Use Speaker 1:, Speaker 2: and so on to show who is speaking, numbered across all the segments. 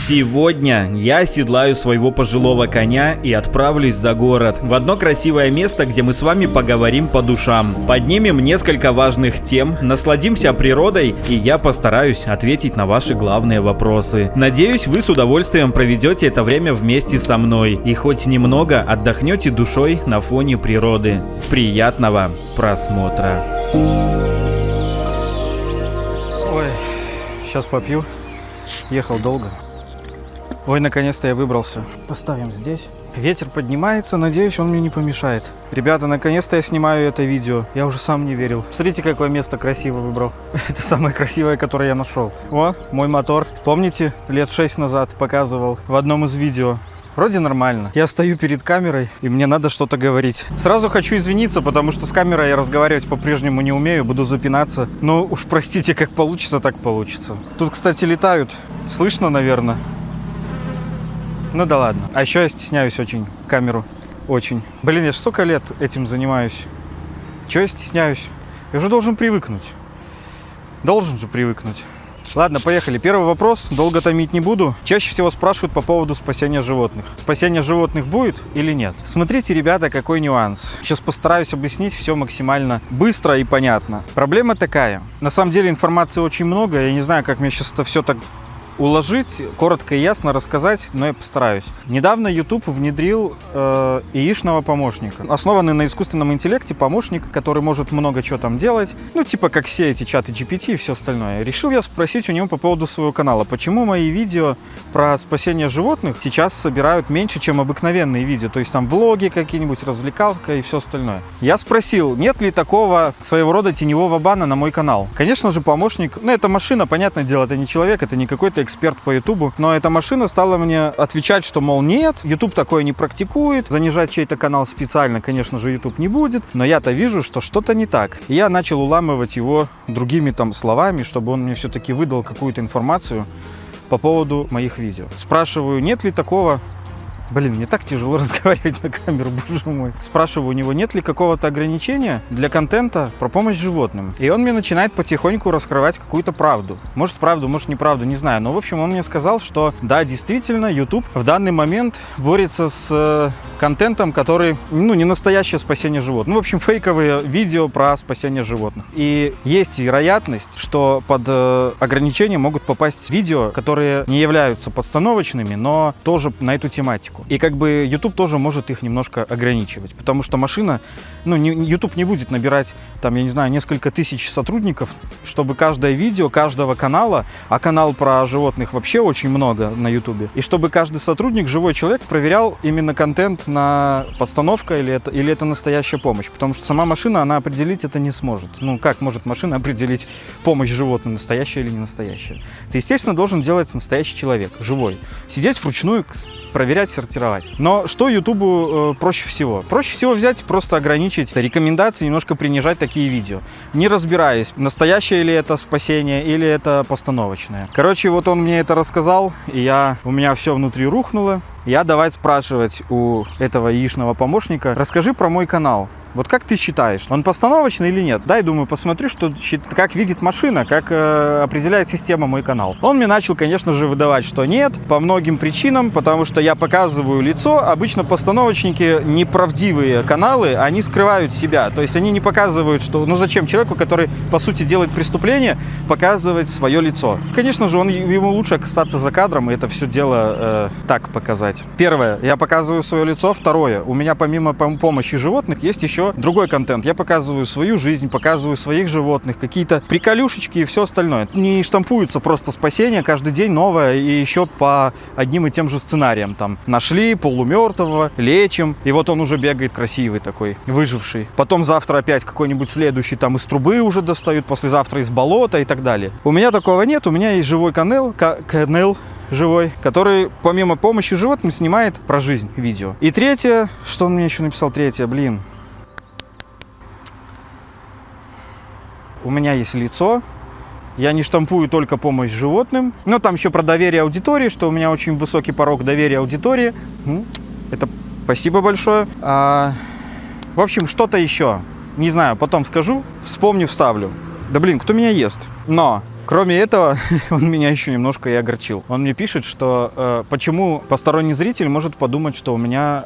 Speaker 1: Сегодня я оседлаю своего пожилого коня и отправлюсь за город, в одно красивое место, где мы с вами поговорим по душам. Поднимем несколько важных тем, насладимся природой, и я постараюсь ответить на ваши главные вопросы. Надеюсь, вы с удовольствием проведете это время вместе со мной и хоть немного отдохнете душой на фоне природы. Приятного просмотра.
Speaker 2: Ой, сейчас попью. Ехал долго. Ой, наконец-то я выбрался. Поставим здесь. Ветер поднимается, надеюсь, он мне не помешает. Ребята, наконец-то я снимаю это видео. Я уже сам не верил. Смотрите, какое место красиво выбрал. Это самое красивое, которое я нашел. О, мой мотор. Помните, лет 6 назад показывал в одном из видео. Вроде нормально. Я стою перед камерой, и мне надо что-то говорить. Сразу хочу извиниться, потому что с камерой я разговаривать по-прежнему не умею, буду запинаться. Но уж простите, как получится, так получится. Тут, кстати, летают. Слышно, наверное. Ну да ладно. А еще я стесняюсь очень камеру. Очень. Блин, я же столько лет этим занимаюсь. Чего я стесняюсь? Я уже должен привыкнуть. Должен же привыкнуть. Ладно, поехали. Первый вопрос, долго томить не буду. Чаще всего спрашивают по поводу спасения животных. Спасение животных будет или нет? Смотрите, ребята, какой нюанс. Сейчас постараюсь объяснить все максимально быстро и понятно. Проблема такая. На самом деле информации очень много. Я не знаю, как мне сейчас это все так уложить, коротко и ясно рассказать, но я постараюсь. Недавно YouTube внедрил яичного помощника. Основанный на искусственном интеллекте помощник, который может много чего там делать. Ну, типа как все эти чаты GPT и все остальное. Решил я спросить у него по поводу своего канала, почему мои видео про спасение животных сейчас собирают меньше, чем обыкновенные видео. То есть там влоги какие-нибудь, развлекалка и все остальное. Я спросил, нет ли такого своего рода теневого бана на мой канал. Конечно же, помощник, ну, это машина, понятное дело, это не человек, это не какой-то эксперт по Ютубу, но эта машина стала мне отвечать, что, мол, нет, YouTube такое не практикует, занижать чей-то канал специально, конечно же, YouTube не будет, но я-то вижу, что что-то не так. И я начал уламывать его другими там словами, чтобы он мне все-таки выдал какую-то информацию по поводу моих видео. Спрашиваю, нет ли такого... Блин, мне так тяжело разговаривать на камеру, боже мой. Спрашиваю у него, нет ли какого-то ограничения для контента про помощь животным. И он мне начинает потихоньку раскрывать какую-то правду. Может правду, может неправду, не знаю. Но в общем он мне сказал, что да, действительно, YouTube в данный момент борется с контентом, который, ну, не настоящее спасение животных. Ну, в общем, фейковые видео про спасение животных. И есть вероятность, что под ограничения могут попасть видео, которые не являются подстановочными, но тоже на эту тематику. И как бы YouTube тоже может их немножко ограничивать, потому что машина, ну, YouTube не будет набирать, там, я не знаю, несколько тысяч сотрудников, чтобы каждое видео каждого канала, а канал про животных вообще очень много на YouTube, и чтобы каждый сотрудник, живой человек, проверял именно контент на подстановка или это настоящая помощь, потому что сама машина, она определить это не сможет. Ну, как может машина определить помощь животным, настоящая или не настоящая? Это, естественно, должен делать настоящий человек, живой. Сидеть вручную, проверять, сортировать. Но что Ютубу проще всего? Проще всего взять, просто ограничить рекомендации, немножко принижать такие видео, не разбираясь, настоящее ли это спасение или это постановочное. Короче, вот он мне это рассказал, и у меня все внутри рухнуло. Я давай спрашивать у этого яичного помощника, расскажи про мой канал. Вот как ты считаешь, он постановочный или нет? Дай, думаю, посмотрю, как видит машина, как определяет система мой канал. Он мне начал, конечно же, выдавать, что нет, по многим причинам, потому что я показываю лицо. Обычно постановочники, неправдивые каналы, они скрывают себя. То есть они не показывают, что... Ну зачем человеку, который, по сути, делает преступление, показывать свое лицо? Конечно же, ему лучше остаться за кадром и это все дело так показать. Первое, я показываю свое лицо. Второе, у меня помимо помощи животных есть еще другой контент. Я показываю свою жизнь, показываю своих животных, какие-то приколюшечки и все остальное. Не штампуется просто спасение, каждый день новое и еще по одним и тем же сценариям. Там нашли полумертвого, лечим, и вот он уже бегает красивый такой, выживший. Потом завтра опять какой-нибудь следующий там из трубы уже достают, послезавтра из болота и так далее. У меня такого нет, у меня есть живой канал живой, который помимо помощи животным снимает про жизнь видео. И третье, что он мне еще написал, блин. У меня есть лицо, я не штампую только помощь животным. Но там еще про доверие аудитории, что у меня очень высокий порог доверия аудитории. Это спасибо большое. В общем, что-то еще. Не знаю, потом скажу, вспомню, вставлю. Да блин, кто меня ест? Но Кроме этого, он меня еще немножко и огорчил. Он мне пишет, что почему посторонний зритель может подумать, что у меня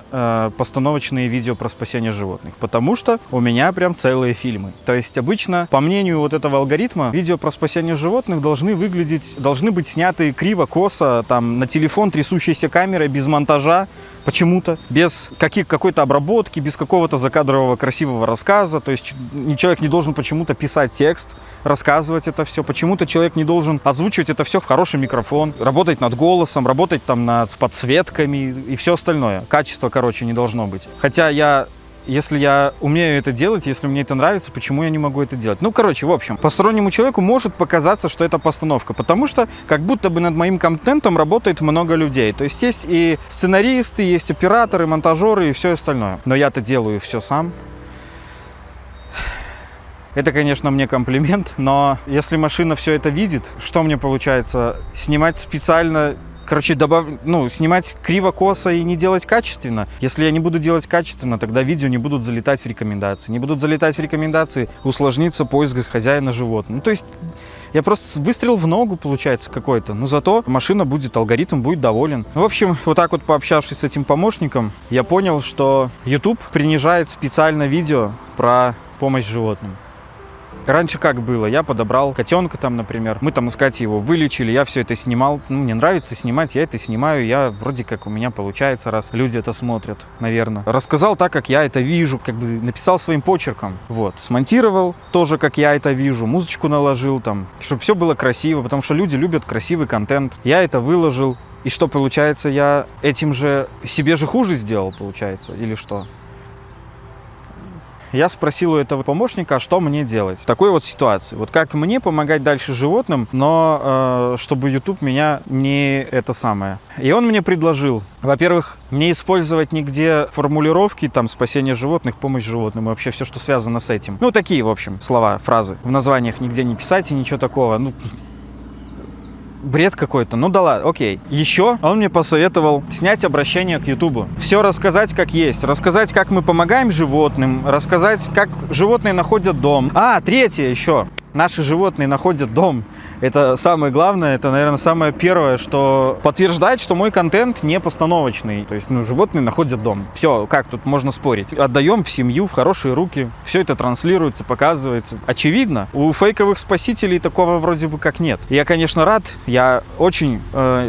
Speaker 2: постановочные видео про спасение животных. Потому что у меня прям целые фильмы. То есть обычно, по мнению вот этого алгоритма, видео про спасение животных должны быть сняты криво, косо, там, на телефон трясущейся камерой, без монтажа. Почему-то, без какой-то обработки, без какого-то закадрового красивого рассказа. То есть человек не должен почему-то писать текст, рассказывать это все. Почему-то человек не должен озвучивать это все в хороший микрофон, работать над голосом, работать там над подсветками и все остальное. Качество, короче, не должно быть. Хотя если я умею это делать, если мне это нравится, почему я не могу это делать? Ну, короче, в общем, постороннему человеку может показаться, что это постановка, потому что как будто бы над моим контентом работает много людей. То есть есть и сценаристы, есть операторы, монтажеры и все остальное. Но я-то делаю все сам. Это, конечно, мне комплимент, но если машина все это видит, что мне получается? Снимать специально... Короче, снимать криво-косо и не делать качественно. Если я не буду делать качественно, тогда видео не будут залетать в рекомендации. Не будут залетать в рекомендации, усложнится поиск хозяина животного. Ну, то есть, я просто выстрел в ногу, получается, какой-то. Но зато машина алгоритм будет доволен. В общем, вот так вот пообщавшись с этим помощником, я понял, что YouTube принижает специально видео про помощь животным. Раньше как было? Я подобрал котенка там, например. Мы там с Катей его вылечили, я все это снимал. Ну, мне нравится снимать, я это снимаю. Я вроде как у меня получается, раз люди это смотрят, наверное. Рассказал так, как я это вижу, как бы написал своим почерком. Вот. Смонтировал тоже, как я это вижу. Музычку наложил там, чтобы все было красиво, потому что люди любят красивый контент. Я это выложил. И что получается? Я этим же себе же хуже сделал, получается, или что? Я спросил у этого помощника, что мне делать в такой вот ситуации. Вот как мне помогать дальше животным, но чтобы YouTube меня не это самое. И он мне предложил, во-первых, не использовать нигде формулировки, там, спасение животных, помощь животным и вообще все, что связано с этим. Ну, такие, в общем, слова, фразы. В названиях нигде не писать и ничего такого. Ну, бред какой-то. Ну да ладно, окей. Еще он мне посоветовал снять обращение к Ютубу. Все рассказать как есть. Рассказать, как мы помогаем животным. Рассказать, как животные находят дом. Третье еще. Наши животные находят дом. Это самое главное, это, наверное, самое первое, что подтверждает, что мой контент не постановочный. То есть, животные находят дом. Все, как тут можно спорить? Отдаем в семью, в хорошие руки. Все это транслируется, показывается. Очевидно, у фейковых спасителей такого вроде бы как нет. Я, конечно, рад. Я очень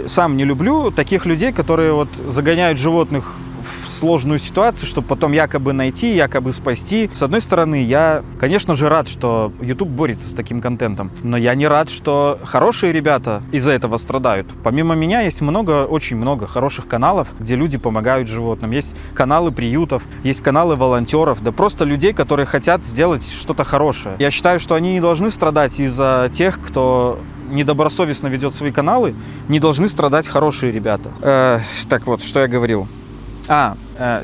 Speaker 2: сам не люблю таких людей, которые вот загоняют животных в сложную ситуацию, чтобы потом якобы найти, якобы спасти. С одной стороны, я, конечно же, рад, что YouTube борется с таким контентом, но я не рад, что хорошие ребята из-за этого страдают. Помимо меня есть очень много хороших каналов, где люди помогают животным. Есть каналы приютов, есть каналы волонтеров, да просто людей, которые хотят сделать что-то хорошее. Я считаю, что они не должны страдать из-за тех, кто недобросовестно ведет свои каналы, не должны страдать хорошие ребята. Так вот, что я говорил.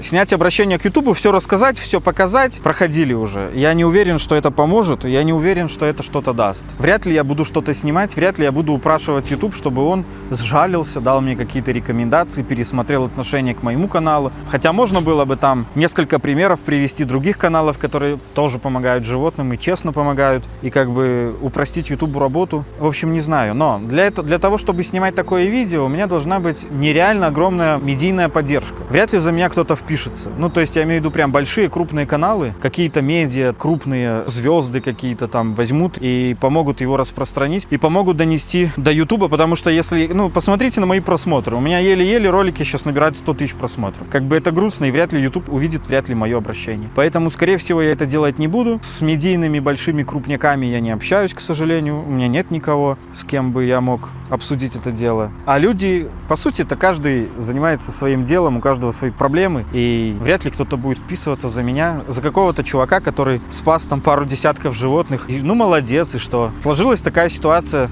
Speaker 2: Снять обращение к Ютубу, все рассказать, все показать, проходили уже. Я не уверен, что это поможет, я не уверен, что это что-то даст. Вряд ли я буду что-то снимать, вряд ли я буду упрашивать YouTube, чтобы он сжалился, дал мне какие-то рекомендации, пересмотрел отношение к моему каналу. Хотя можно было бы там несколько примеров привести других каналов, которые тоже помогают животным и честно помогают, и как бы упростить YouTube работу. В общем, не знаю, но для того, чтобы снимать такое видео, у меня должна быть нереально огромная медийная поддержка. Вряд ли за меня кто-то впишется. Ну, то есть я имею в виду прям большие, крупные каналы, какие-то медиа, крупные звезды какие-то там возьмут и помогут его распространить, и помогут донести до Ютуба, потому что если, посмотрите на мои просмотры, у меня еле-еле ролики сейчас набирают 100 тысяч просмотров. Как бы это грустно, и вряд ли YouTube увидит мое обращение. Поэтому, скорее всего, я это делать не буду. С медийными большими крупняками я не общаюсь, к сожалению. У меня нет никого, с кем бы я мог обсудить это дело. А люди, по сути, это каждый занимается своим делом, у каждого свои проблемы, и вряд ли кто-то будет вписываться за меня, за какого-то чувака, который спас там пару десятков животных. И, молодец, и что? Сложилась такая ситуация,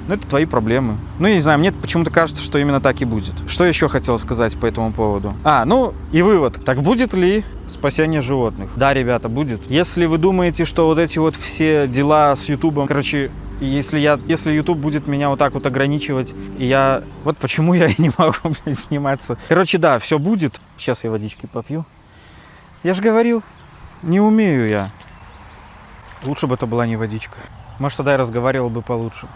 Speaker 2: это твои проблемы. Я не знаю, мне почему-то кажется, что именно так и будет. Что еще хотел сказать по этому поводу? И вывод. Так будет ли спасение животных? Да, ребята, будет. Если вы думаете, что вот эти вот все дела с Ютубом, если YouTube будет меня вот так вот ограничивать, и вот почему я и не могу сниматься. Да, все будет. Сейчас я водички попью. Я же говорил, не умею я. Лучше бы это была не водичка. Может, тогда я разговаривал бы получше.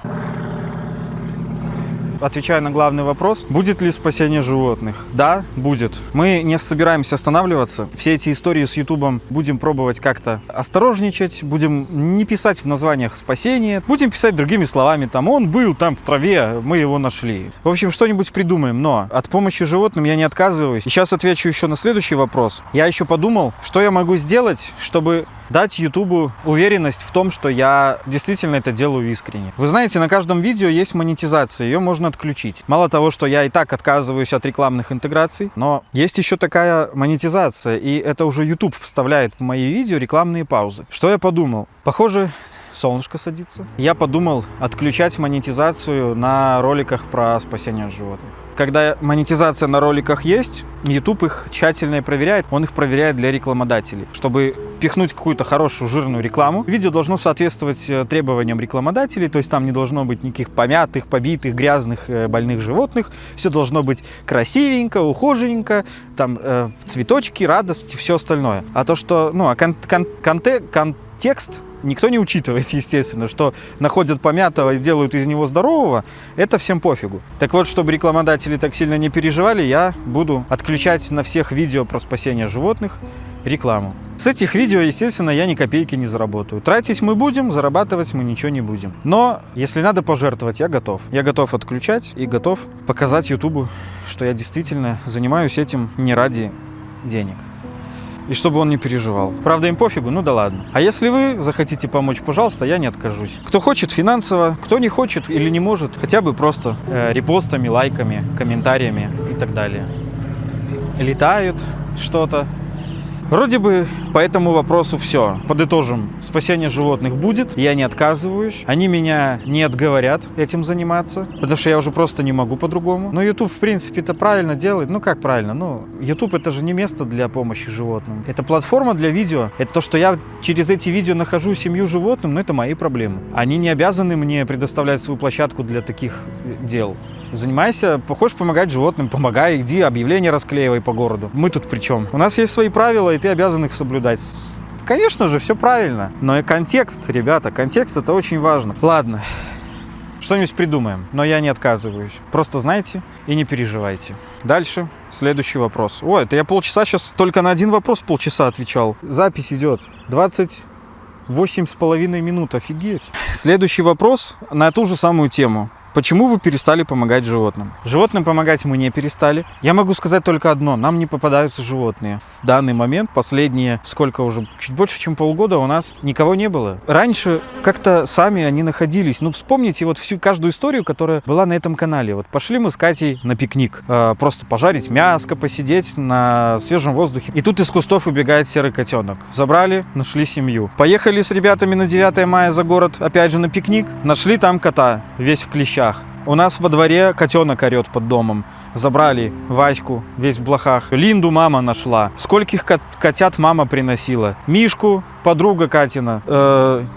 Speaker 2: Отвечая на главный вопрос, будет ли спасение животных? Да, будет. Мы не собираемся останавливаться. Все эти истории с Ютубом будем пробовать как-то осторожничать, будем не писать в названиях спасения, будем писать другими словами, там, он был там в траве, мы его нашли. В общем, что-нибудь придумаем, но от помощи животным я не отказываюсь. И сейчас отвечу еще на следующий вопрос. Я еще подумал, что я могу сделать, чтобы дать Ютубу уверенность в том, что я действительно это делаю искренне. Вы знаете, на каждом видео есть монетизация, ее можно отключить. Мало того, что я и так отказываюсь от рекламных интеграций, но есть еще такая монетизация, и это уже YouTube вставляет в мои видео рекламные паузы. Что я подумал? Похоже, солнышко садится. Я подумал отключать монетизацию на роликах про спасение животных. Когда монетизация на роликах есть, YouTube их тщательно проверяет. Он их проверяет для рекламодателей. Чтобы впихнуть какую-то хорошую жирную рекламу, видео должно соответствовать требованиям рекламодателей, то есть там не должно быть никаких помятых, побитых, грязных, больных животных. Все должно быть красивенько, ухоженненько, там цветочки, радость и все остальное. А то, что, контекст никто не учитывает, естественно, что находят помятого и делают из него здорового, это всем пофигу. Так вот, чтобы рекламодатели так сильно не переживали, я буду отключать на всех видео про спасение животных рекламу. С этих видео, естественно, я ни копейки не заработаю. Тратить мы будем, зарабатывать мы ничего не будем. Но, если надо пожертвовать, я готов. Я готов отключать и готов показать Ютубу, что я действительно занимаюсь этим не ради денег. И чтобы он не переживал. Правда, им пофигу, ну да ладно. А если вы захотите помочь, пожалуйста, я не откажусь. Кто хочет финансово, кто не хочет или не может, хотя бы просто репостами, лайками, комментариями и так далее. Летают что-то. Вроде бы по этому вопросу все. Подытожим. Спасение животных будет. Я не отказываюсь. Они меня не отговорят этим заниматься. Потому что я уже просто не могу по-другому. Но YouTube, в принципе, это правильно делает. Ну, как правильно? Ну, YouTube это же не место для помощи животным. Это платформа для видео. Это то, что я через эти видео нахожу семью животным, но это мои проблемы. Они не обязаны мне предоставлять свою площадку для таких дел. Занимайся, хочешь помогать животным, помогай, иди, объявления расклеивай по городу. Мы тут при чем? У нас есть свои правила, и ты обязан их соблюдать. Конечно же, все правильно. Но и контекст, ребята, контекст это очень важно. Ладно, что-нибудь придумаем, но я не отказываюсь. Просто знайте и не переживайте. Дальше, следующий вопрос. Ой, это я полчаса сейчас только на один вопрос полчаса отвечал. Запись идет 28,5 минут, офигеть. Следующий вопрос на ту же самую тему. Почему вы перестали помогать животным? Животным помогать мы не перестали. Я могу сказать только одно. Нам не попадаются животные. В данный момент, последние, сколько уже, чуть больше, чем полгода у нас никого не было. Раньше как-то сами они находились. Ну, вспомните вот каждую историю, которая была на этом канале. Вот пошли мы с Катей на пикник. Просто пожарить мяско, посидеть на свежем воздухе. И тут из кустов убегает серый котенок. Забрали, нашли семью. Поехали с ребятами на 9 мая за город, опять же на пикник. Нашли там кота, весь в клещах. У нас во дворе котенок орет под домом. Забрали Ваську, весь в блохах. Линду мама нашла. Скольких котят мама приносила. Мишку, подруга Катина.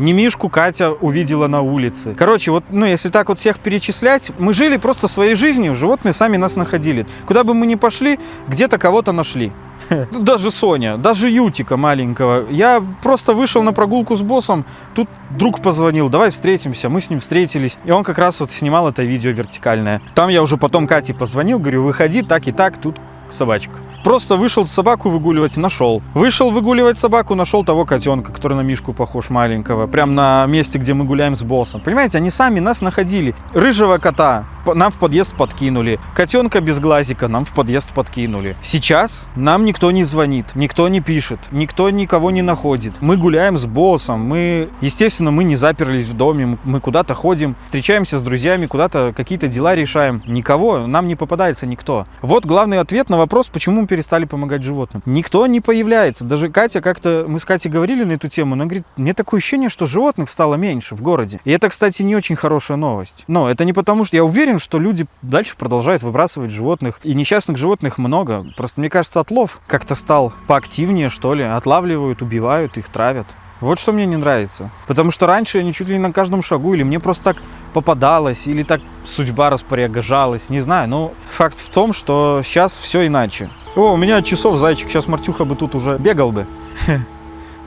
Speaker 2: Не Мишку, Катя увидела на улице. Короче, вот, если так вот всех перечислять, мы жили просто своей жизнью, животные сами нас находили. Куда бы мы ни пошли, где-то кого-то нашли. Даже Соня, даже Ютика маленького. Я просто вышел на прогулку с боссом, тут друг позвонил, давай встретимся, мы с ним встретились. И он как раз вот снимал это видео вертикальное. Там я уже потом Кате позвонил, говорю, выходи, так и так, тут собачка. Просто вышел собаку выгуливать, нашел. Вышел выгуливать собаку, нашел того котенка, который на Мишку похож, маленького. Прям на месте, где мы гуляем с боссом. Понимаете, они сами нас находили. Рыжего кота нам в подъезд подкинули. Котенка без глазика нам в подъезд подкинули. Сейчас нам никто не звонит, никто не пишет, никто никого не находит. Мы гуляем с боссом, естественно, мы не заперлись в доме, мы куда-то ходим, встречаемся с друзьями, куда-то какие-то дела решаем. Никого, нам не попадается никто. Вот главный ответ на вопрос, почему мы перестали помогать животным. Никто не появляется. Даже Катя как-то, мы с Катей говорили на эту тему, она говорит, мне такое ощущение, что животных стало меньше в городе. И это, кстати, не очень хорошая новость. Но это не потому, что я уверен, что люди дальше продолжают выбрасывать животных. И несчастных животных много. Просто, мне кажется, отлов как-то стал поактивнее, что ли. Отлавливают, убивают, их травят. Вот что мне не нравится. Потому что раньше они чуть ли не на каждом шагу, или мне просто так попадалось, или так судьба распоряжалась, не знаю. Но факт в том, что сейчас все иначе. О, у меня от часов зайчик, сейчас Мартюха бы тут уже бегал бы.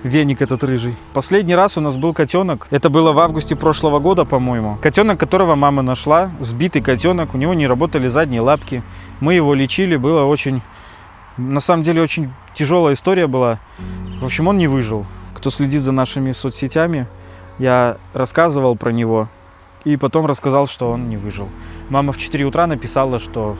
Speaker 2: Веник этот рыжий. Последний раз у нас был котенок. Это было в августе прошлого года, по-моему. Котенок, которого мама нашла. Сбитый котенок. У него не работали задние лапки. Мы его лечили. Было очень... На самом деле, очень тяжелая история была. В общем, он не выжил. Кто следит за нашими соцсетями, я рассказывал про него. И потом рассказал, что он не выжил. Мама в 4 утра написала, что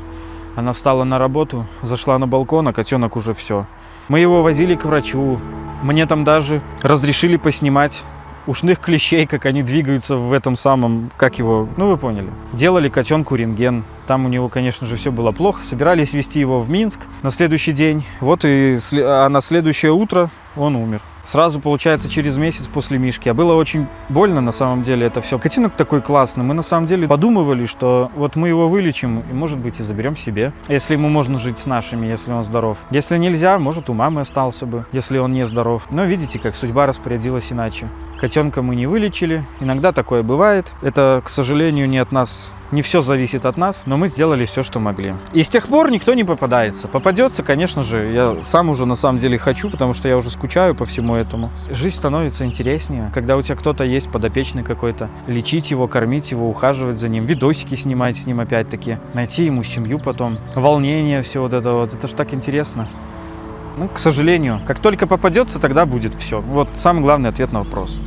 Speaker 2: она встала на работу, зашла на балкон, а котенок уже все. Мы его возили к врачу. Мне там даже разрешили поснимать ушных клещей, как они двигаются в этом самом, как его, ну вы поняли. Делали котенку рентген. Там у него, конечно же, все было плохо. Собирались везти его в Минск на следующий день. Вот а на следующее утро он умер. Сразу, получается, через месяц после Мишки. А было очень больно, на самом деле, это все. Котенок такой классный. Мы, на самом деле, подумывали, что вот мы его вылечим и, может быть, и заберем себе. Если ему можно жить с нашими, если он здоров. Если нельзя, может, у мамы остался бы, если он не здоров. Но видите, как судьба распорядилась иначе. Котенка мы не вылечили. Иногда такое бывает. Это, к сожалению, не от нас. Не все зависит от нас, но мы сделали все, что могли. И с тех пор никто не попадается. Попадется, конечно же, я сам уже на самом деле хочу, потому что я уже скучаю по всему этому. Жизнь становится интереснее, когда у тебя кто-то есть, подопечный какой-то. Лечить его, кормить его, ухаживать за ним, видосики снимать с ним опять-таки. Найти ему семью потом. Волнение, все вот это вот. Это ж так интересно. Ну, к сожалению, как только попадется, тогда будет все. Вот самый главный ответ на вопрос.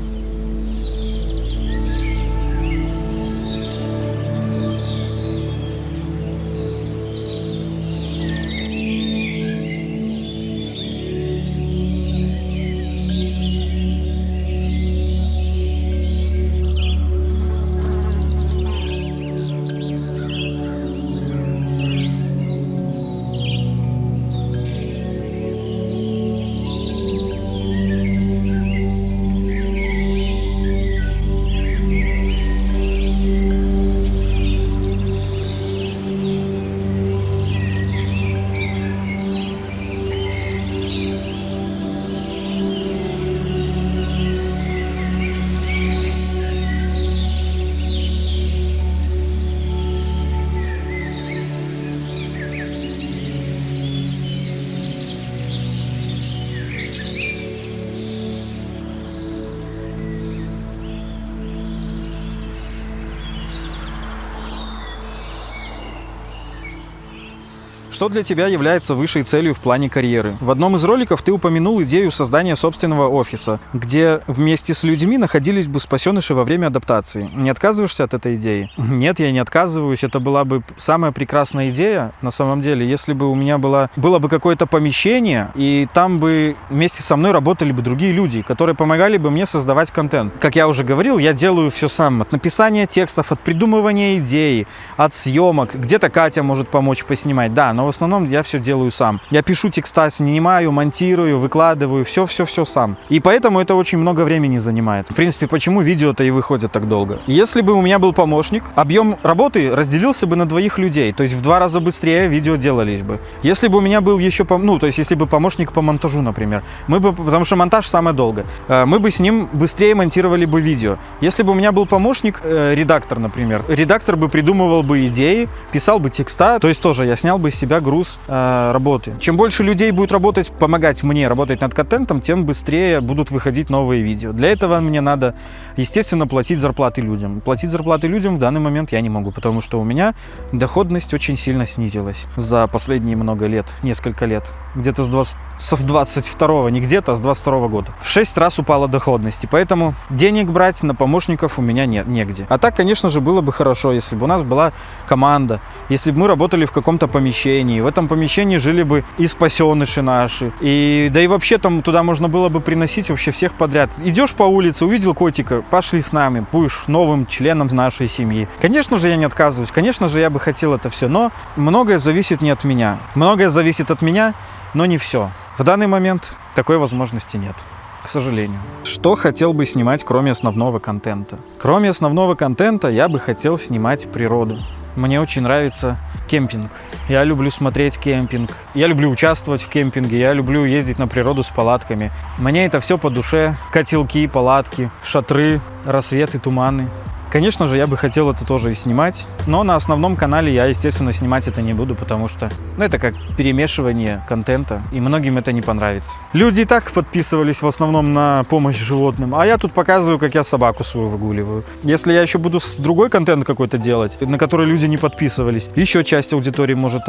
Speaker 2: Что для тебя является высшей целью в плане карьеры? В одном из роликов ты упомянул идею создания собственного офиса, где вместе с людьми находились бы спасеныши во время адаптации. Не отказываешься от этой идеи? Нет, я не отказываюсь. Это была бы самая прекрасная идея, на самом деле, если бы у меня было бы какое-то помещение, и там бы вместе со мной работали бы другие люди, которые помогали бы мне создавать контент. Как я уже говорил, я делаю все сам. От написания текстов, от придумывания идей, от съемок. Где-то Катя может помочь поснимать, да, но в основном я все делаю сам. Я пишу текста, снимаю, монтирую, выкладываю, все сам. И поэтому это очень много времени занимает. В принципе, почему видео-то и выходят так долго? Если бы у меня был помощник, объем работы разделился бы на 2 людей, то есть в 2 раза быстрее видео делались бы. Если бы у меня был еще, то есть если бы помощник по монтажу, например, потому что монтаж самое долго, мы бы с ним быстрее монтировали бы видео. Если бы у меня был помощник, редактор, например, редактор бы придумывал бы идеи, писал бы текста, то есть тоже я снял бы с себя груз работы. Чем больше людей будет работать, помогать мне работать над контентом, тем быстрее будут выходить новые видео. Для этого мне надо, естественно, платить зарплаты людям. Платить зарплаты людям в данный момент я не могу, потому что у меня доходность очень сильно снизилась за последние много лет, несколько лет. Где-то с 22-го, не где-то, а с 22-го года. В 6 раз упала доходность, и поэтому денег брать на помощников у меня негде. А так, конечно же, было бы хорошо, если бы у нас была команда, если бы мы работали в каком-то помещении, в этом помещении жили бы и спасеныши наши, да и вообще там туда можно было бы приносить вообще всех подряд. Идешь по улице, увидел котика, пошли с нами, будешь новым членом нашей семьи. Конечно же, я не отказываюсь, конечно же, я бы хотел это все, но многое зависит не от меня. Многое зависит от меня, но не все. В данный момент такой возможности нет, к сожалению. Что хотел бы снимать, кроме основного контента? Кроме основного контента я бы хотел снимать природу. Мне очень нравится кемпинг. Я люблю смотреть кемпинг. Я люблю участвовать в кемпинге. Я люблю ездить на природу с палатками. Мне это все по душе. Котелки, палатки, шатры, рассветы, туманы. Конечно же, я бы хотел это тоже и снимать, но на основном канале я, естественно, снимать это не буду, потому что, это как перемешивание контента, и многим это не понравится. Люди и так подписывались в основном на помощь животным, а я тут показываю, как я собаку свою выгуливаю. Если я еще буду другой контент какой-то делать, на который люди не подписывались, еще часть аудитории может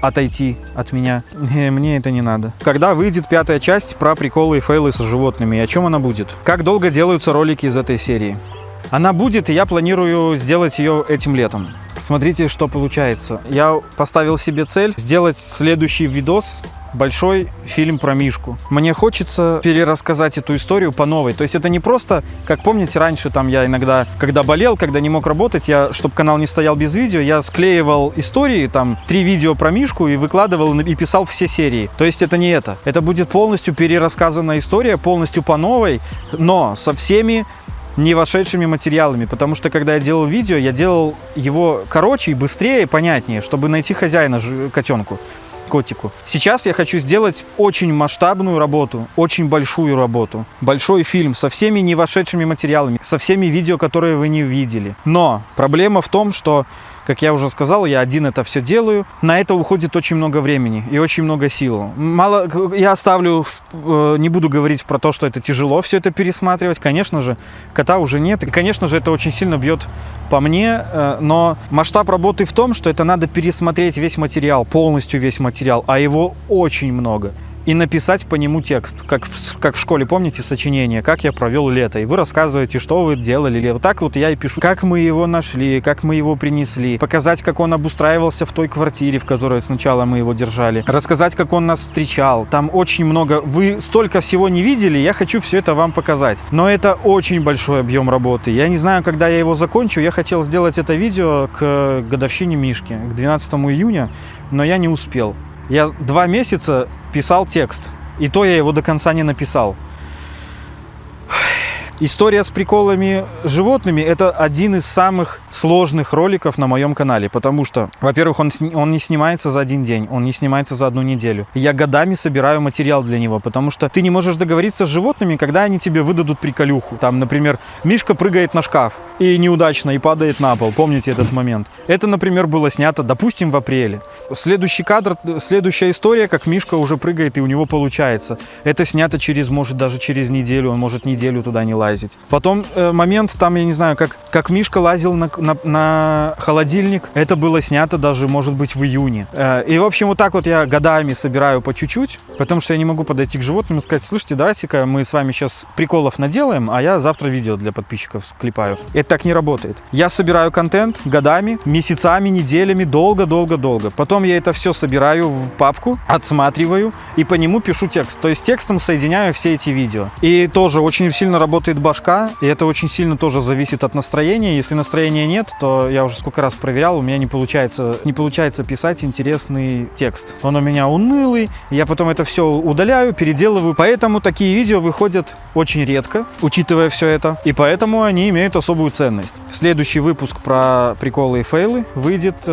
Speaker 2: отойти от меня. Мне это не надо. Когда выйдет 5-я часть про приколы и фейлы со животными, и о чем она будет? Как долго делаются ролики из этой серии? Она будет, и я планирую сделать ее этим летом. Смотрите, что получается. Я поставил себе цель сделать следующий видос, большой фильм про Мишку. Мне хочется перерассказать эту историю по новой. То есть это не просто, как помните, раньше там я иногда, когда болел, когда не мог работать, чтобы канал не стоял без видео, я склеивал истории, там 3 видео про Мишку и выкладывал и писал все серии. То есть это не это. Это будет полностью перерассказанная история, полностью по новой, но со всеми не вошедшими материалами, потому что когда я делал видео, я делал его короче и быстрее, понятнее, чтобы найти хозяина котику. Сейчас я хочу сделать очень масштабную работу, очень большую работу, большой фильм со всеми не вошедшими материалами, со всеми видео, которые вы не видели. Но проблема в том, что, как я уже сказал, я один это все делаю. На это уходит очень много времени и очень много сил. Я оставлю, не буду говорить про то, что это тяжело все это пересматривать. Конечно же, кота уже нет. И, конечно же, это очень сильно бьет по мне. Но масштаб работы в том, что это надо пересмотреть весь материал, полностью весь материал, а его очень много. И написать по нему текст, как в школе, помните, сочинение, как я провел лето, и вы рассказываете, что вы делали. Вот так вот я и пишу, как мы его нашли, как мы его принесли, показать, как он обустраивался в той квартире, в которой сначала мы его держали, рассказать, как он нас встречал. Там очень много, вы столько всего не видели, я хочу все это вам показать. Но это очень большой объем работы. Я не знаю, когда я его закончу, я хотел сделать это видео к годовщине Мишки, к 12 июня, но я не успел. Я 2 месяца писал текст, и то я его до конца не написал. История с приколами животными – это один из самых сложных роликов на моем канале, потому что, во-первых, он не снимается за один день, он не снимается за 1 неделю. Я годами собираю материал для него, потому что ты не можешь договориться с животными, когда они тебе выдадут приколюху. Там, например, Мишка прыгает на шкаф и неудачно, и падает на пол. Помните этот момент? Это, например, было снято, допустим, в апреле. Следующий кадр, следующая история, как Мишка уже прыгает, и у него получается. Это снято может, даже через неделю, он может неделю туда не лазить. Потом момент, там, я не знаю, как Мишка лазил на холодильник. Это было снято даже, может быть, в июне. И, в общем, вот так вот я годами собираю по чуть-чуть, потому что я не могу подойти к животным и сказать: слышите, давайте-ка мы с вами сейчас приколов наделаем, а я завтра видео для подписчиков склепаю. Это так не работает. Я собираю контент годами, месяцами, неделями, долго-долго-долго. Потом я это все собираю в папку, отсматриваю и по нему пишу текст. То есть текстом соединяю все эти видео. И тоже очень сильно работает башка, и это очень сильно тоже зависит от настроения. Если настроения нет, то я уже сколько раз проверял, у меня не получается писать интересный текст. Он у меня унылый, я потом это все удаляю, переделываю. Поэтому такие видео выходят очень редко, учитывая все это, и поэтому они имеют особую ценность. Следующий выпуск про приколы и фейлы выйдет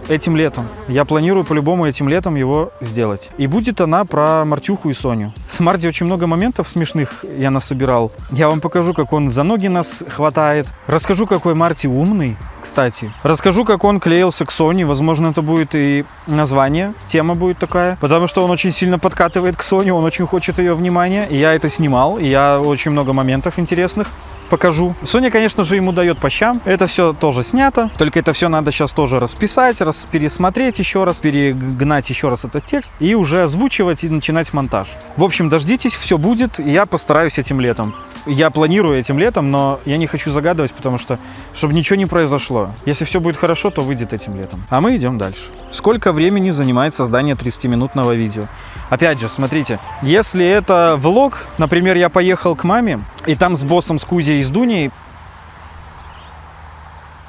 Speaker 2: этим летом. Я планирую по-любому этим летом его сделать. И будет она про Мартюху и Соню. С Марти очень много моментов смешных я насобирал. Я вам покажу, как он за ноги нас хватает. Расскажу, какой Марти умный, кстати. Расскажу, как он клеился к Соне. Возможно, это будет и название. Тема будет такая. Потому что он очень сильно подкатывает к Соне. Он очень хочет ее внимания. И я это снимал. И я очень много моментов интересных покажу. Соня, конечно же, ему дает по щам. Это все тоже снято. Только это все надо сейчас тоже расписать, пересмотреть еще раз, перегнать еще раз этот текст и уже озвучивать и начинать монтаж. В общем, дождитесь, все будет. И я постараюсь этим летом. Я планирую этим летом, но я не хочу загадывать, потому что, чтобы ничего не произошло. Если все будет хорошо, то выйдет этим летом. А мы идем дальше. Сколько времени занимает создание 30-минутного видео? Опять же, смотрите, если это влог, например, я поехал к маме, и там с боссом, с Кузей и с Дуней,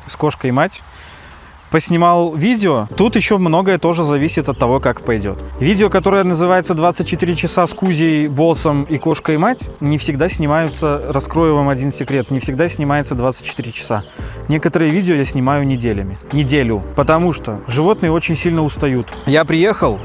Speaker 2: с кошкой мать, поснимал видео, тут еще многое тоже зависит от того, как пойдет. Видео, которое называется 24 часа с Кузей, боссом и кошкой мать, не всегда снимаются, раскрою вам один секрет, не всегда снимается 24 часа. Некоторые видео я снимаю неделю, потому что животные очень сильно устают. Я приехал,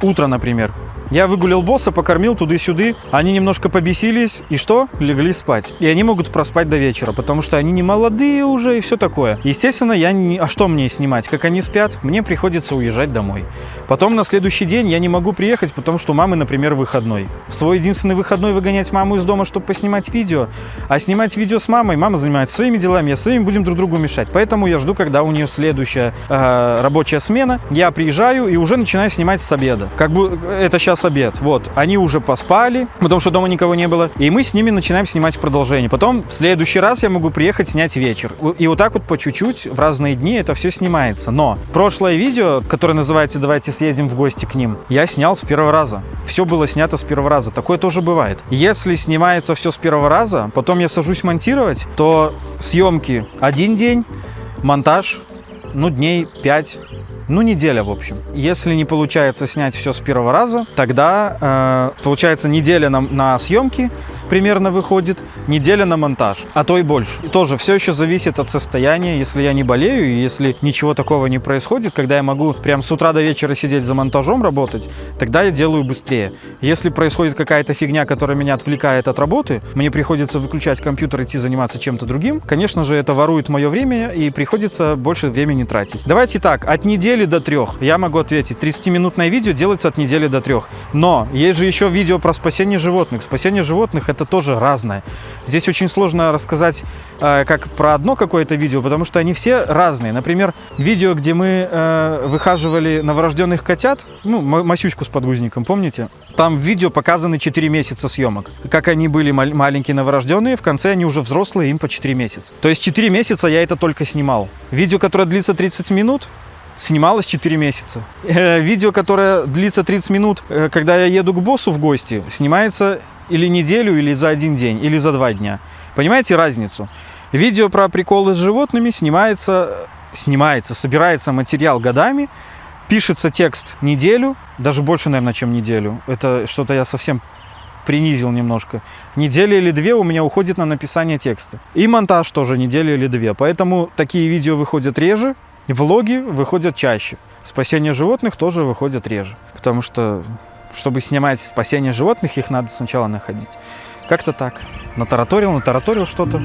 Speaker 2: утро, например, Я выгулял босса, покормил туды-сюды. Они немножко побесились. И что? Легли спать. И они могут проспать до вечера, потому что они не молодые уже и все такое. Естественно, я не... А что мне снимать? Как они спят? Мне приходится уезжать домой. Потом на следующий день я не могу приехать, потому что у мамы, например, выходной. В свой единственный выходной выгонять маму из дома, чтобы поснимать видео. А снимать видео с мамой, мама занимается своими делами, я своими, будем друг другу мешать. Поэтому я жду, когда у нее следующая рабочая смена. Я приезжаю и уже начинаю снимать с обеда. Как бы это сейчас обед. Вот. Они уже поспали, потому что дома никого не было. И мы с ними начинаем снимать продолжение. Потом в следующий раз я могу приехать снять вечер. И вот так вот по чуть-чуть в разные дни это все снимается. Но прошлое видео, которое называется «Давайте съездим в гости к ним», я снял с первого раза. Все было снято с первого раза. Такое тоже бывает. Если снимается все с первого раза, потом я сажусь монтировать, то съемки 1 день, монтаж, дней 5, неделя, в общем. Если не получается снять все с первого раза, тогда получается неделя на съемки примерно выходит, неделя на монтаж, а то и больше. И тоже все еще зависит от состояния. Если я не болею, и если ничего такого не происходит, когда я могу прям с утра до вечера сидеть за монтажом работать, тогда я делаю быстрее. Если происходит какая-то фигня, которая меня отвлекает от работы, мне приходится выключать компьютер, идти заниматься чем-то другим, конечно же, это ворует мое время и приходится больше времени тратить. Давайте так, от недели до 3 я могу ответить. 30-минутное видео делается от недели до 3. Но есть же еще видео про спасение животных. Спасение животных — это тоже разное. Здесь очень сложно рассказать как про одно какое-то видео, потому что они все разные. Например, видео, где мы выхаживали новорожденных котят, Масючку с подгузником, помните? Там в видео показаны 4 месяца съемок. Как они были маленькие новорожденные, в конце они уже взрослые, им по 4 месяца. То есть 4 месяца я это только снимал. Видео, которое длится 30 минут, снималось 4 месяца. Видео, которое длится 30 минут, когда я еду к боссу в гости, снимается или неделю, или за 1 день, или за 2 дня. Понимаете разницу? Видео про приколы с животными собирается материал годами, пишется текст неделю, даже больше, наверное, чем неделю. Это что-то я совсем принизил немножко. Неделя или 2 у меня уходит на написание текста. И монтаж тоже неделя или 2. Поэтому такие видео выходят реже, влоги выходят чаще. Спасение животных тоже выходят реже. Потому что, чтобы снимать спасение животных, их надо сначала находить. Как-то так. Натараторил что-то.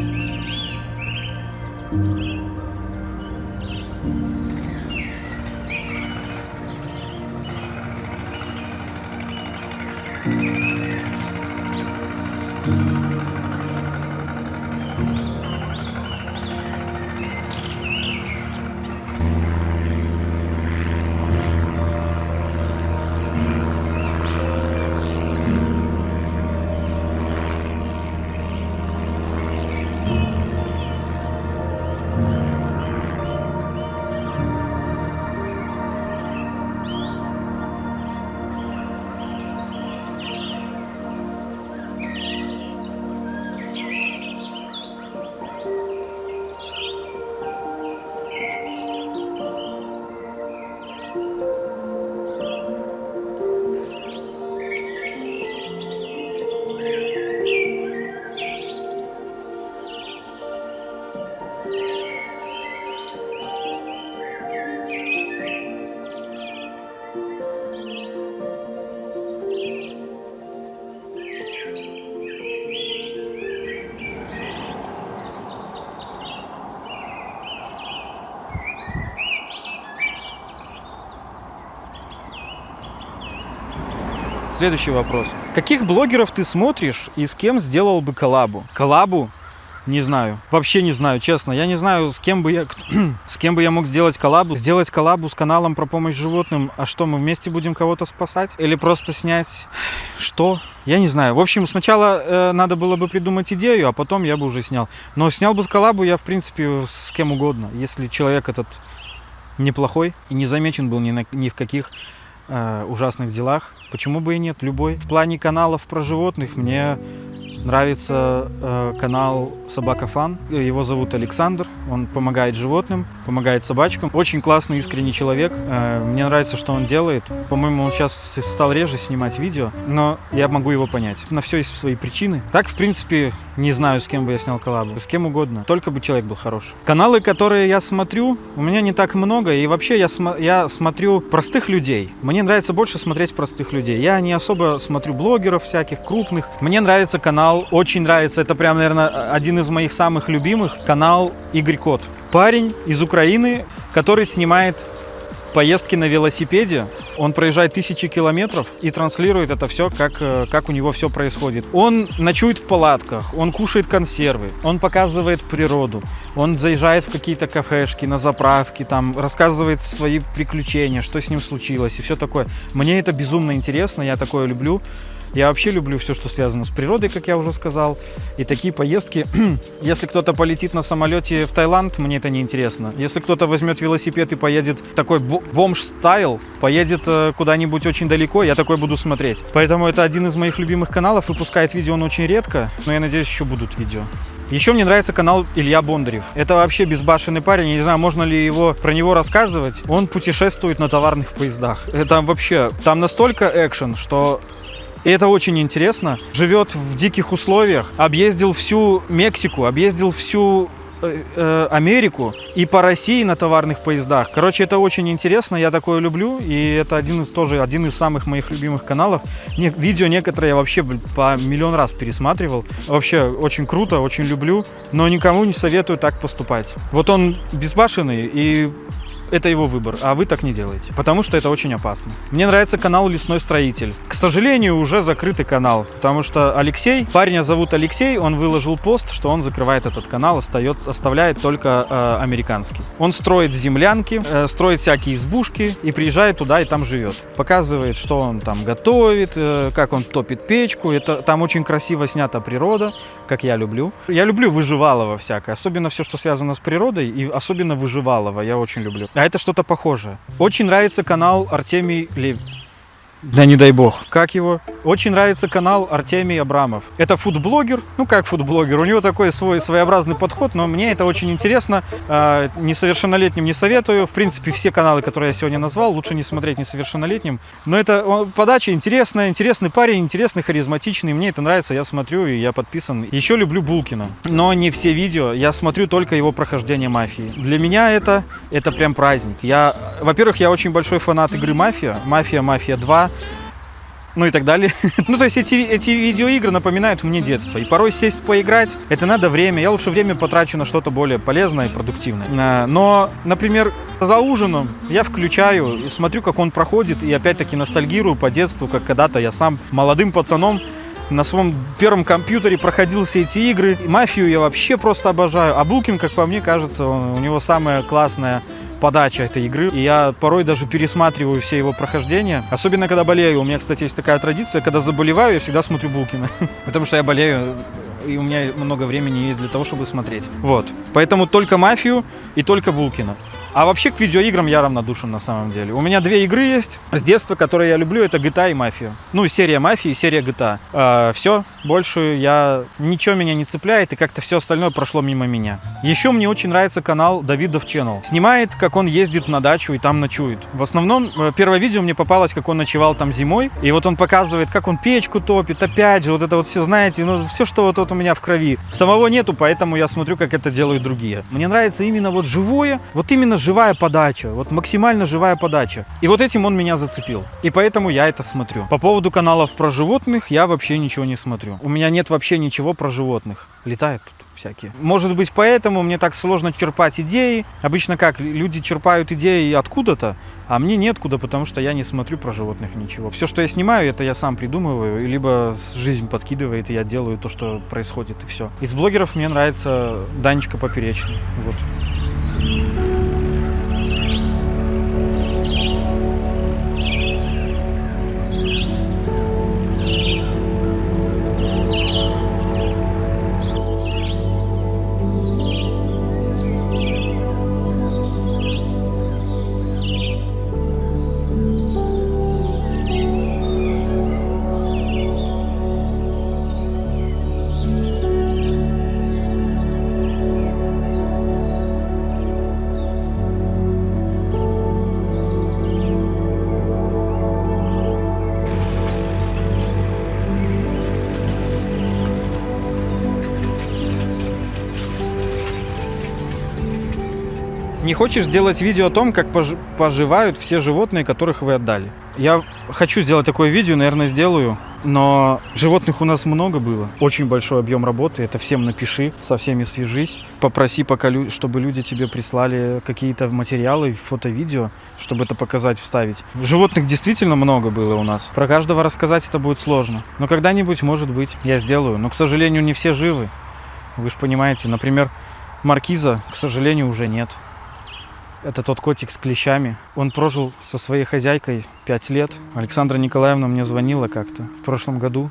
Speaker 2: Следующий вопрос. Каких блогеров ты смотришь и с кем сделал бы коллабу? Коллабу? Не знаю. Вообще не знаю, честно. Я не знаю, с кем бы я мог сделать коллабу. Сделать коллабу с каналом про помощь животным. А что, мы вместе будем кого-то спасать? Или просто снять... Что? Я не знаю. В общем, сначала надо было бы придумать идею, а потом я бы уже снял. Но снял бы с коллабу я, в принципе, с кем угодно. Если человек этот неплохой и не замечен был ни в каких ужасных делах, почему бы и нет, любой. В плане каналов про животных мне нравится канал Собака Фан. Его зовут Александр. Он помогает животным, помогает собачкам. Очень классный, искренний человек. Мне нравится, что он делает. По-моему, он сейчас стал реже снимать видео, но я могу его понять. На все есть свои причины. Так, в принципе, Не знаю, с кем бы я снял коллабу. С кем угодно. Только бы человек был хороший. Каналы, которые я смотрю, у меня не так много. И вообще я смотрю простых людей. Мне нравится больше смотреть простых людей. Я не особо смотрю блогеров всяких крупных. Мне нравится канал, очень нравится. Это прям, наверное, один из моих самых любимых. Канал Игорь Кот. Парень из Украины, который снимает поездки на велосипеде. Он проезжает 1000 километров и транслирует это все, как у него все происходит. Он ночует в палатках, он кушает консервы, он показывает природу, он заезжает в какие-то кафешки, на заправки, там рассказывает свои приключения, что с ним случилось и все такое. Мне это безумно интересно, я такое люблю. Я вообще люблю все, что связано с природой, как я уже сказал. И такие поездки, если кто-то полетит на самолете в Таиланд, мне это не интересно. Если кто-то возьмет велосипед и поедет такой бомж-стайл, поедет куда-нибудь очень далеко, я такой буду смотреть. Поэтому это один из моих любимых каналов. Выпускает видео он очень редко, но я надеюсь, еще будут видео. Еще мне нравится канал Илья Бондарев. Это вообще безбашенный парень. Я не знаю, можно ли про него рассказывать. Он путешествует на товарных поездах. Это вообще, там настолько экшен, что... И это очень интересно. Живет в диких условиях. Объездил всю Мексику, объездил всю Америку и по России на товарных поездах. Короче, это очень интересно, я такое люблю. И это один из самых моих любимых каналов. Видео некоторые я вообще по миллион раз пересматривал. Вообще очень круто, очень люблю. Но никому не советую так поступать. Вот он безбашенный и... Это его выбор, а вы так не делаете, потому что это очень опасно. Мне нравится канал «Лесной строитель». К сожалению, уже закрытый канал, потому что Алексей, парня зовут Алексей, он выложил пост, что он закрывает этот канал, оставляет только американский. Он строит землянки, строит всякие избушки и приезжает туда и там живет. Показывает, что он там готовит, как он топит печку. Там очень красиво снята природа, как я люблю. Я люблю выживалово всякое, особенно все, что связано с природой, и особенно выживалово я очень люблю. А это что-то похожее. Очень нравится канал Артемий Да не дай бог. Как его? Очень нравится канал Артемий Абрамов. Это фудблогер. Ну как фудблогер? У него такой своеобразный подход, но мне это очень интересно. Несовершеннолетним не советую. В принципе, все каналы, которые я сегодня назвал, лучше не смотреть несовершеннолетним. Но это подача интересная, интересный парень, интересный, харизматичный. Мне это нравится, я смотрю и я подписан. Еще люблю Булкина. Но не все видео. Я смотрю только его прохождение Мафии. Для меня это прям праздник. Во-первых, я очень большой фанат игры Мафия. Мафия 2. Ну и так далее. Ну, то есть эти видеоигры напоминают мне детство. И порой сесть поиграть, это надо время. Я лучше время потрачу на что-то более полезное и продуктивное. Но, например, за ужином я включаю и смотрю, как он проходит. И опять-таки ностальгирую по детству, как когда-то я сам молодым пацаном на своем первом компьютере проходил все эти игры. И Мафию я вообще просто обожаю. А Булкин, как по мне кажется, у него самая классная подача этой игры. И я порой даже пересматриваю все его прохождения. Особенно, когда болею. У меня, кстати, есть такая традиция. Когда заболеваю, я всегда смотрю Булкина. Потому что я болею, и у меня много времени есть для того, чтобы смотреть. Вот. Поэтому только Мафию и только Булкина. А вообще к видеоиграм я равнодушен на самом деле. У меня 2 игры есть с детства, которые я люблю. Это GTA и Мафия. Ну, серия Мафии и серия GTA. Все. Больше ничего меня не цепляет, и как-то все остальное прошло мимо меня. Еще мне очень нравится канал Давидов Channel. Снимает, как он ездит на дачу и там ночует. В основном, первое видео мне попалось, как он ночевал там зимой. И вот он показывает, как он печку топит. Опять же, вот это вот все, знаете, все, что вот у меня в крови. Самого нету, поэтому я смотрю, как это делают другие. Мне нравится именно вот живое, вот именно живая подача, вот максимально живая подача. И вот этим он меня зацепил. И поэтому я это смотрю. По поводу каналов про животных я вообще ничего не смотрю. У меня нет вообще ничего про животных. Летают тут всякие. Может быть, поэтому мне так сложно черпать идеи. Обычно как? Люди черпают идеи откуда-то, а мне неоткуда, потому что я не смотрю про животных ничего. Все, что я снимаю, это я сам придумываю, либо жизнь подкидывает, и я делаю то, что происходит, и все. Из блогеров мне нравится Данечка Поперечный. Вот. Не хочешь сделать видео о том, как поживают все животные, которых вы отдали? Я хочу сделать такое видео, наверное, сделаю. Но животных у нас много было. Очень большой объем работы. Это всем напиши, со всеми свяжись. Попроси, пока чтобы люди тебе прислали какие-то материалы, фото-видео, чтобы это показать, вставить. Животных действительно много было у нас. Про каждого рассказать это будет сложно. Но когда-нибудь, может быть, я сделаю. Но, к сожалению, не все живы. Вы же понимаете, например, Маркиза, к сожалению, уже нет. Это тот котик с клещами. Он прожил со своей хозяйкой 5 лет. Александра Николаевна мне звонила как-то в прошлом году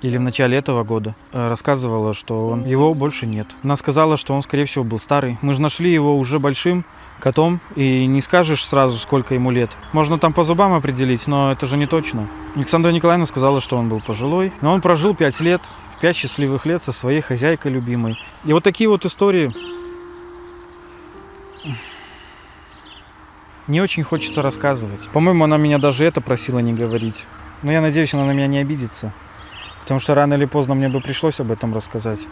Speaker 2: или в начале этого года. Рассказывала, что его больше нет. Она сказала, что он, скорее всего, был старый. Мы же нашли его уже большим котом, и не скажешь сразу, сколько ему лет. Можно там по зубам определить, но это же не точно. Александра Николаевна сказала, что он был пожилой, но он прожил 5 лет, 5 счастливых лет со своей хозяйкой любимой. И вот такие вот истории... Не очень хочется рассказывать. По-моему, она меня даже это просила не говорить. Но я надеюсь, она на меня не обидится. Потому что рано или поздно мне бы пришлось об этом рассказать.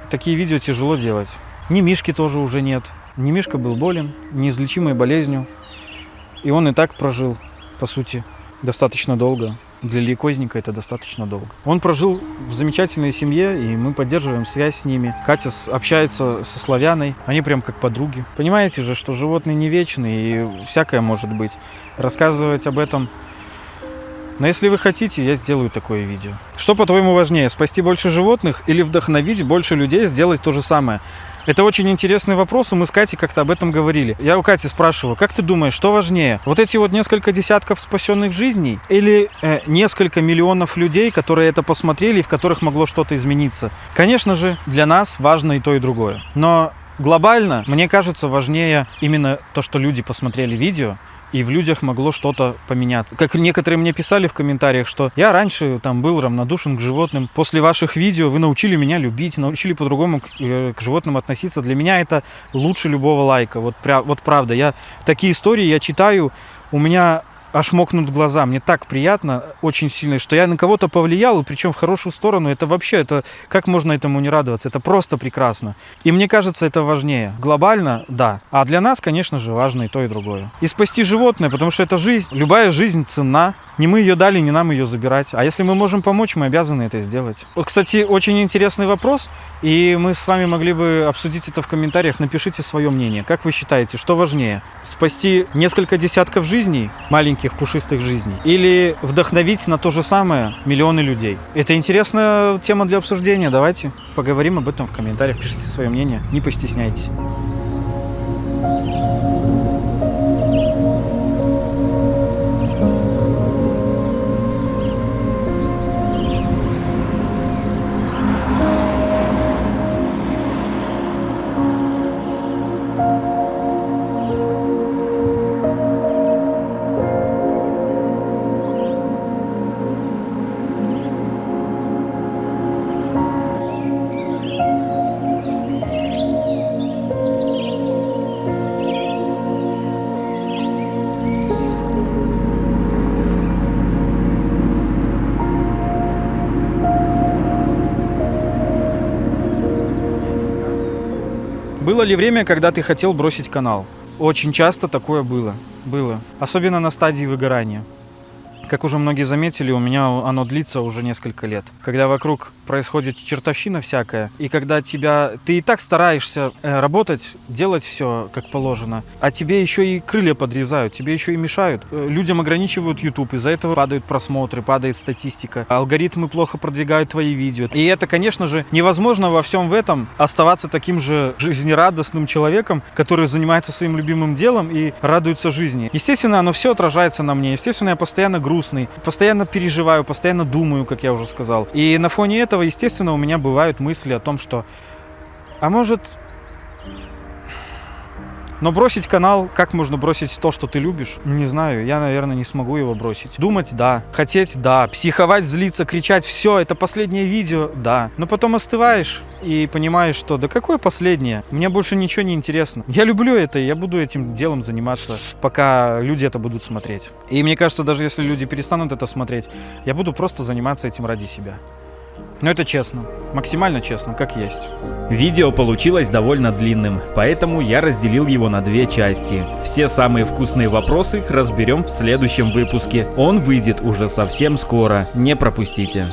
Speaker 2: Такие видео тяжело делать. Ни Мишки тоже уже нет. Ни Мишка был болен, неизлечимой болезнью. И он и так прожил, по сути, достаточно долго. Для лейкозника это достаточно долго. Он прожил в замечательной семье, и мы поддерживаем связь с ними. Катя общается со Славяной, они прям как подруги. Понимаете же, что животные не вечные, и всякое может быть. Рассказывать об этом... Но если вы хотите, я сделаю такое видео. Что, по-твоему, важнее, спасти больше животных или вдохновить больше людей сделать то же самое? Это очень интересный вопрос, и мы с Катей как-то об этом говорили. Я у Кати спрашиваю, как ты думаешь, что важнее? Вот эти вот несколько десятков спасенных жизней или несколько миллионов людей, которые это посмотрели и в которых могло что-то измениться? Конечно же, для нас важно и то, и другое. Но глобально, мне кажется, важнее именно то, что люди посмотрели видео, и в людях могло что-то поменяться. Как некоторые мне писали в комментариях, что я раньше там был равнодушен к животным. После ваших видео вы научили меня любить, научили по-другому к животным относиться. Для меня это лучше любого лайка. Вот правда. Такие истории я читаю, у меня аж мокнут глаза. Мне так приятно, очень сильно, что я на кого-то повлиял, причем в хорошую сторону. Это вообще, как можно этому не радоваться? Это просто прекрасно. И мне кажется, это важнее. Глобально, да. А для нас, конечно же, важно и то, и другое. И спасти животное, потому что это жизнь. Любая жизнь ценна. Не мы ее дали, не нам ее забирать. А если мы можем помочь, мы обязаны это сделать. Вот, кстати, очень интересный вопрос. И мы с вами могли бы обсудить это в комментариях. Напишите свое мнение. Как вы считаете, что важнее? Спасти несколько десятков жизней, маленьких пушистых жизней, или вдохновить на то же самое миллионы людей? Это интересная тема для обсуждения. Давайте поговорим об этом в комментариях. Пишите свое мнение. Не постесняйтесь. Было ли время, когда ты хотел бросить канал? Очень часто такое было. Особенно на стадии выгорания. Как уже многие заметили, у меня оно длится уже несколько лет. Когда вокруг происходит чертовщина всякая, и когда ты и так стараешься работать, делать все как положено, а тебе еще и крылья подрезают, тебе еще и мешают. Людям ограничивают YouTube, из-за этого падают просмотры, падает статистика, алгоритмы плохо продвигают твои видео. И это, конечно же, невозможно во всем в этом оставаться таким же жизнерадостным человеком, который занимается своим любимым делом и радуется жизни. Естественно, оно все отражается на мне, естественно, я постоянно грустный, постоянно переживаю, постоянно думаю, как я уже сказал. И на фоне этого, естественно, у меня бывают мысли о том, что а может... Но бросить канал, как можно бросить то, что ты любишь? Не знаю, я, наверное, не смогу его бросить. Думать, да. Хотеть, да. Психовать, злиться, кричать, все, это последнее видео, да. Но потом остываешь и понимаешь, что да какое последнее? Мне больше ничего не интересно. Я люблю это, и я буду этим делом заниматься, пока люди это будут смотреть. И мне кажется, даже если люди перестанут это смотреть, я буду просто заниматься этим ради себя. Но это честно. Максимально честно, как есть.
Speaker 1: Видео получилось довольно длинным, поэтому я разделил его на 2 части. Все самые вкусные вопросы разберем в следующем выпуске. Он выйдет уже совсем скоро, не пропустите.